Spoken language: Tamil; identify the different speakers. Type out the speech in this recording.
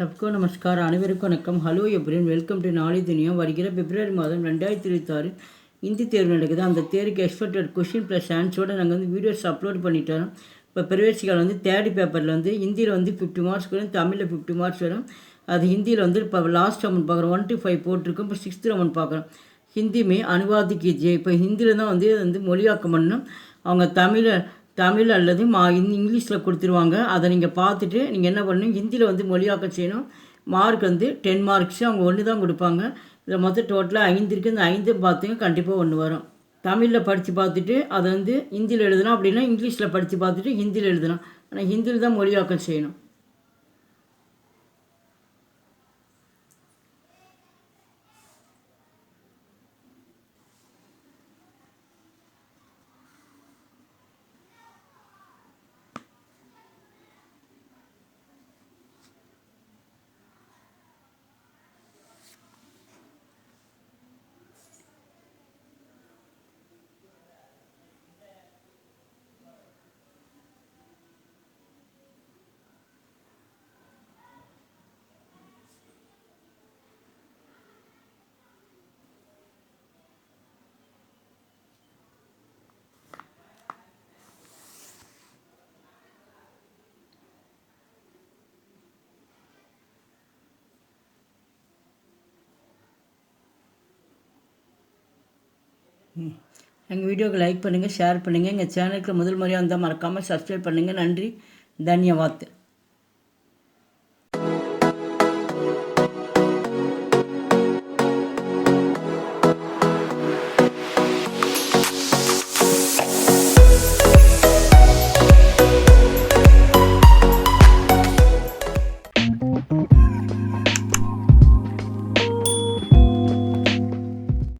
Speaker 1: सबको नमस्कार அனைவருக்கும் வணக்கம். ஹலோ எப்ரின், வெல்கம் டு நாளை துனியா. வருகிற பிப்ரவரி மாதம் 2026 ஹிந்தி தேர்வு நடக்குது. அந்த தேர்வுக்கு எக்ஸ்பெக்டட் கொஷின் ப்ளஸ் ஆன்சரோடு நாங்கள் வீடியோஸ் அப்லோட் பண்ணிட்டு வரோம். இப்போ பிரவேசிக்கால் தேர்ட் பேப்பரில் ஹிந்தியில் 50 மார்க்ஸ் வரும், தமிழில் 50 மார்க்ஸ் வரும். அது ஹிந்தியில் இப்போ லாஸ்ட் ரவுண்ட் பார்க்குறோம், 1 to 5 போட்டிருக்கோம். இப்போ 6th ரவுண்ட் பார்க்குறோம். ஹிந்தி மே அனுவாதி கீஜியே. இப்போ ஹிந்தியில் தான் மொழியாக்கம் பண்ணணும். அவங்க தமிழ் அல்லது இங்கிலீஷில் கொடுத்துருவாங்க. அதை நீங்கள் பார்த்துட்டு நீங்கள் என்ன பண்ணணும், ஹிந்தியில் மொழியாக்கம் செய்யணும். மார்க் 10 மார்க்ஸ் அவங்க ஒன்று தான் கொடுப்பாங்க. இதில் மொத்தம் டோட்டலாக 5 இருக்குது. இந்த 5 பார்த்துங்க, கண்டிப்பாக ஒன்று வரும். தமிழில் படித்து பார்த்துட்டு அதை ஹிந்தியில் எழுதணும். அப்படின்னா இங்கிலீஷில் படித்து பார்த்துட்டு ஹிந்தியில் எழுதணும். ஆனால் ஹிந்தியில் தான் மொழியாக்கம் செய்யணும். எங்கள் வீடியோவுக்கு லைக் பண்ணுங்கள், ஷேர் பண்ணுங்கள். எங்கள் சேனலுக்கு முதல் முறையாக வந்தால் மறக்காமல் சப்ஸ்கிரைப் பண்ணுங்கள். நன்றி, தன்யவாத்.